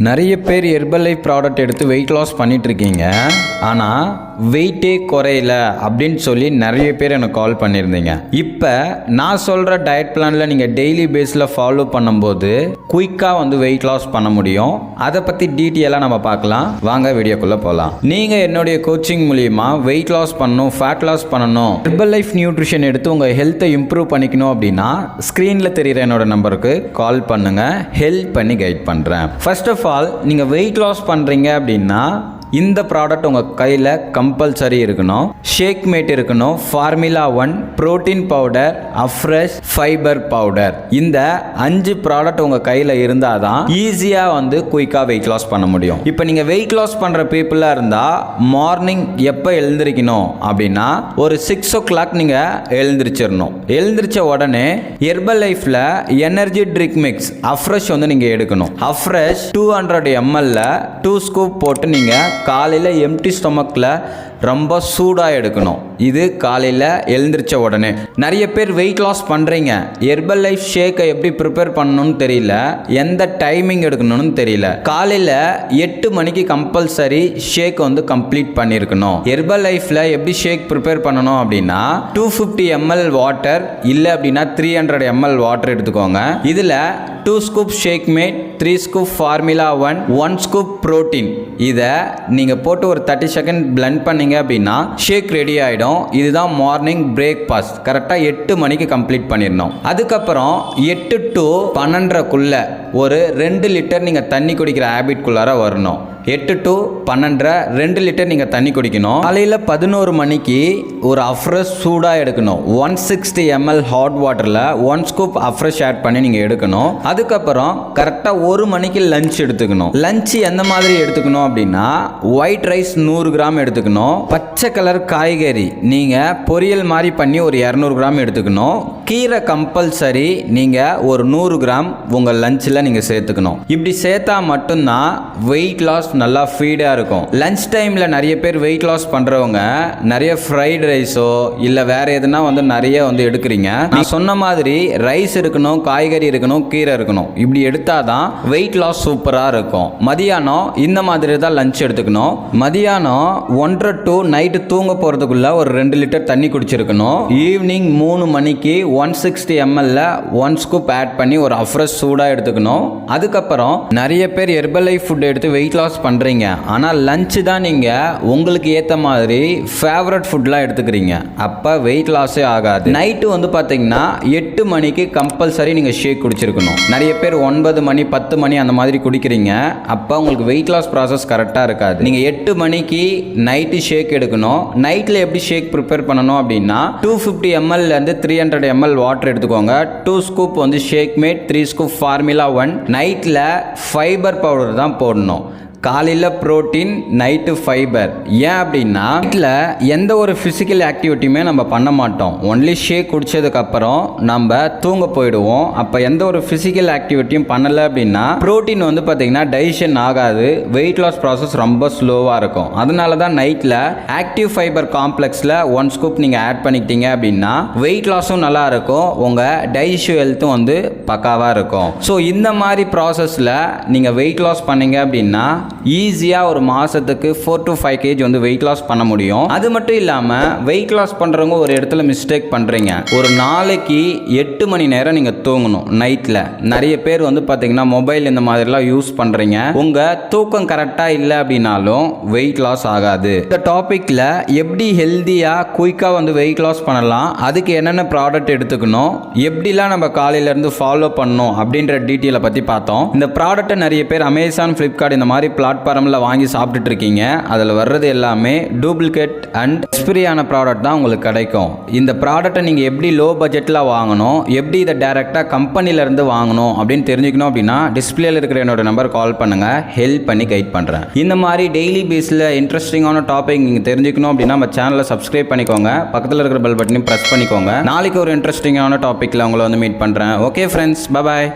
நிறைய பேர் herbal life product எடுத்து வெயிட் லாஸ் பண்ணிட்டு இருக்கீங்க. ஆனால் வெயிட்டே குறையல அப்படின்னு சொல்லி நிறைய பேர் எனக்கு கால் பண்ணியிருந்தீங்க. இப்போ நான் சொல்கிற டயட் பிளானில் நீங்கள் டெய்லி பேஸில் ஃபாலோ பண்ணும்போது குயிக்காக வெயிட் லாஸ் பண்ண முடியும். அதை பற்றி டீட்டெயிலாக நம்ம பார்க்கலாம். வாங்க வீடியோக்குள்ளே போகலாம். நீங்கள் என்னுடைய கோச்சிங் மூலிமா வெயிட் லாஸ் பண்ணணும், ஃபேட் லாஸ் பண்ணணும், ஹெர்பல் லைஃப் நியூட்ரிஷன் எடுத்து உங்கள் ஹெல்த்தை இம்ப்ரூவ் பண்ணிக்கணும் அப்படின்னா ஸ்க்ரீனில் தெரிகிற என்னோட நம்பருக்கு கால் பண்ணுங்கள். ஹெல்ப் பண்ணி கைட் பண்ணுறேன். ஃபர்ஸ்ட் ஆஃப் ஆல், நீங்கள் வெயிட் லாஸ் பண்ணுறீங்க அப்படின்னா இந்த ப்ராடக்ட் உங்கள் கையில் கம்பல்சரி இருக்கணும். ஷேக் மேட் இருக்கணும், formula 1, protein powder, afresh, fibre powder. இந்த 5 ப்ராடக்ட் உங்கள் கையில் இருந்தால் தான் ஈஸியாக குயிக்காக வெயிட் லாஸ் பண்ண முடியும். இப்போ நீங்கள் வெயிட் லாஸ் பண்ணுற பீப்புளாக இருந்தால் மார்னிங் எப்போ எழுந்திருக்கணும் அப்படின்னா ஒரு 6 o'clock நீங்கள் எழுந்திரிச்சிடணும். எழுந்திரிச்ச உடனே ஹெர்பல் லைஃப்பில் எனர்ஜி ட்ரிங்க் மிக்ஸ் அஃப்ரெஷ் நீங்கள் எடுக்கணும். அஃப்ரெஷ் 200 ml 2 ஸ்கூப் போட்டு நீங்கள் காலையில் எம்டி ஸ்டொமக்கில் ரொம்ப சூடாக எடுக்கணும். இது காலையில் எழுந்திரிச்ச உடனே. நிறைய பேர் வெயிட் லாஸ் பண்ணுறீங்க, ஹெர்பல் லைஃப் ஷேக்கை எப்படி ப்ரிப்பேர் பண்ணணும்னு தெரியல, எந்த டைமிங் எடுக்கணும்னு தெரியல. காலையில் 8 மணிக்கு கம்பல்சரி ஷேக் கம்ப்ளீட் பண்ணியிருக்கணும். ஹெர்பல் லைஃப்பில் எப்படி ஷேக் ப்ரிப்பேர் பண்ணணும் அப்படின்னா 250 ml வாட்டர் இல்லை அப்படின்னா 300 ml வாட்டர் எடுத்துக்கோங்க. இதில் 2 scoop shake mate, 3 scoop formula 1, 1 scoop protein. இதை நீங்கள் போட்டு ஒரு 30 செகண்ட் பிளெண்ட் பண்ணீங்க அப்படின்னா ஷேக் ரெடி ஆகிடும். இதுதான் மார்னிங் பிரேக்ஃபாஸ்ட். கரெக்டாக 8 மணிக்கு கம்ப்ளீட் பண்ணிடணும். அதுக்கப்புறம் 8 to 12 ஒரு 2 லிட்டர் நீங்கள் தண்ணி குடிக்கிற ஹேபிட்குள்ளார வரணும். 8 to 12 2 லிட்டர் நீங்கள் தண்ணி குடிக்கணும். காலையில் 11 மணிக்கு ஒரு அஃப்ரெஷ் சூடாக எடுக்கணும். 160 ml ஹாட் வாட்டரில் 1 ஸ்கூப் அஃப்ரெஷ் ஆட் பண்ணி நீங்கள் எடுக்கணும். அதுக்கப்புறம் கரெக்டாக 1 மணிக்கு லஞ்ச் எடுத்துக்கணும். லஞ்ச் எந்த மாதிரி எடுத்துக்கணும் அப்படின்னா ஒயிட் ரைஸ் 100 கிராம் எடுத்துக்கணும். பச்சை கலர் காய்கறி நீங்கள் பொரியல் மாதிரி பண்ணி ஒரு 200 கிராம் எடுத்துக்கணும். கீரை கம்பல்சரி நீங்கள் ஒரு 100 கிராம் உங்கள் லஞ்சில் நீங்கள் சேர்த்துக்கணும். இப்படி சேர்த்தா மட்டும்தான் வெயிட் லாஸ் நல்லா ஃபீடாக இருக்கும். லஞ்ச் டைமில் நிறைய பேர் வெயிட் லாஸ் பண்ணுறவங்க நிறைய ஃப்ரைட் ரைஸோ இல்லை வேறு எதுனா நிறைய எடுக்கிறீங்க. நான் சொன்ன மாதிரி ரைஸ் இருக்கணும், காய்கறி இருக்கணும், கீரை இருக்கணும். இப்படி எடுத்தால் தான் வெயிட் லாஸ் சூப்பராக இருக்கும். மதியானம் இந்த மாதிரி தான் லஞ்ச் எடுத்துக்கணும். மதியானம் 1:30 to நைட்டு தூங்க போகிறதுக்குள்ள ஒரு 2 லிட்டர் தண்ணி குடிச்சிருக்கணும். ஈவினிங் 3 மணிக்கு 160 ml 1 ஸ்கூப் ஆட் பண்ணி ஒரு அஃப்ரெஷ் சூடாக எடுத்துக்கணும். அதுக்கப்புறம் நிறைய பேர் ஹெர்பல் லைஃப் ஃபுட் எடுத்து வெயிட் லாஸ் பண்ணுறீங்க, ஆனால் லஞ்சு தான் நீங்கள் உங்களுக்கு ஏற்ற மாதிரி ஃபேவரட் ஃபுட்லாம் எடுத்துக்கிறீங்க. அப்போ வெயிட் லாஸே ஆகாது. நைட்டு பார்த்தீங்கன்னா 8 மணிக்கு கம்பல்சரி நீங்கள் ஷேக் குடிச்சிருக்கணும். நிறைய பேர் 9 மணி 10 மணி அந்த மாதிரி குடிக்கிறீங்க. அப்போ உங்களுக்கு வெயிட் லாஸ் ப்ராசஸ் கரெக்டாக இருக்காது. நீங்கள் 8 மணிக்கு நைட்டு ஷேக் எடுக்கணும். நைட்டில் எப்படி ஷேக் ப்ரிப்பேர் பண்ணணும் அப்படின்னா 250 ml 300 ml வாட்டர் எடுத்துக்கோங்க. 2 scoop shake mate, 3 scoop formula 1. நைட்டில் ஃபைபர் பவுடர் தான் போடணும். காலையில் புரோட்டீன், நைட்டு ஃபைபர். ஏன் அப்படின்னா நைட்டில் எந்த ஒரு ஃபிசிக்கல் ஆக்டிவிட்டியுமே நம்ம பண்ண மாட்டோம். ஒன்லி ஷேக் குடித்ததுக்கப்புறம் நம்ம தூங்க போயிடுவோம். அப்போ எந்த ஒரு ஃபிசிக்கல் ஆக்டிவிட்டியும் பண்ணலை அப்படின்னா புரோட்டீன் பார்த்தீங்கன்னா டைஜஷன் ஆகாது. வெயிட் லாஸ் ப்ராசஸ் ரொம்ப ஸ்லோவாக இருக்கும். அதனால தான் நைட்டில் ஆக்டிவ் ஃபைபர் காம்ப்ளெக்ஸில் 1 ஸ்கூப் நீங்கள் ஆட் பண்ணிக்கிட்டீங்க அப்படின்னா வெயிட் லாஸும் நல்லா இருக்கும், உங்கள் டைஜஷன் ஹெல்த்தும் பக்காவாக இருக்கும். ஸோ இந்த மாதிரி ப்ராசஸில் நீங்கள் வெயிட் லாஸ் பண்ணீங்க அப்படின்னா ஈஸியாக ஒரு மாதத்துக்கு 4 to 5 kg வெயிட் லாஸ் பண்ண முடியும். அது மட்டும் இல்லாமல் வெயிட் லாஸ் பண்ணுறவங்க ஒரு இடத்துல மிஸ்டேக் பண்ணுறீங்க. ஒரு நாளைக்கு 8 மணி நேரம் நீங்கள் தூங்கணும். நைட்டில் நிறைய பேர் பார்த்தீங்கன்னா மொபைல் இந்த மாதிரிலாம் யூஸ் பண்ணுறீங்க. உங்கள் தூக்கம் கரெக்டாக இல்லை அப்படின்னாலும் வெயிட் லாஸ் ஆகாது. இந்த டாப்பிக்கில் எப்படி ஹெல்த்தியாக குயிக்காக வெயிட் லாஸ் பண்ணலாம், அதுக்கு என்னென்ன ப்ராடக்ட் எடுத்துக்கணும், எப்படிலாம் நம்ம காலையிலேருந்து ஃபாலோ பண்ணணும் அப்படின்ற டீட்டெயிலை பற்றி பார்த்தோம். இந்த ப்ராடக்ட்டை நிறைய பேர் அமேசான், ஃப்ளிப்கார்ட் இந்த மாதிரி பிளாட்ஃபார்மில் வாங்கி சாப்பிட்டுட்டு இருக்கீங்க. அதில் வர்றது எல்லாமே டூப்ளிகேட் அண்ட் எக்ஸ்பிரியான ப்ராடக்ட் தான் உங்களுக்கு கிடைக்கும். இந்த ப்ராடக்ட்டை நீங்கள் எப்படி லோ பட்ஜெட்டில் வாங்கணும், எப்படி இதை டைரெக்டாக கம்பெனிலேருந்து வாங்கணும் அப்படின்னு தெரிஞ்சுக்கணும் அப்படின்னா டிஸ்பிளேல இருக்கிற என்னோட நம்பர் கால் பண்ணுங்கள். ஹெல்ப் பண்ணி கைட் பண்ணுறேன். இந்த மாதிரி டெய்லி பேஸில் இன்ட்ரெஸ்டிங்கான டாபிக் நீங்கள் தெரிஞ்சுக்கணும் அப்படின்னா நம்ம சேனலை சப்ஸ்கிரைப் பண்ணிக்கோங்க. பக்கத்தில் இருக்கிற பெல் பட்டனையும் ப்ரெஸ் பண்ணிக்கோங்க. நாளைக்கு ஒரு இன்ட்ரெஸ்டிங்கான டாப்பிக்கில் உங்களை மீட் பண்ணுறேன். Okay friends, bye bye.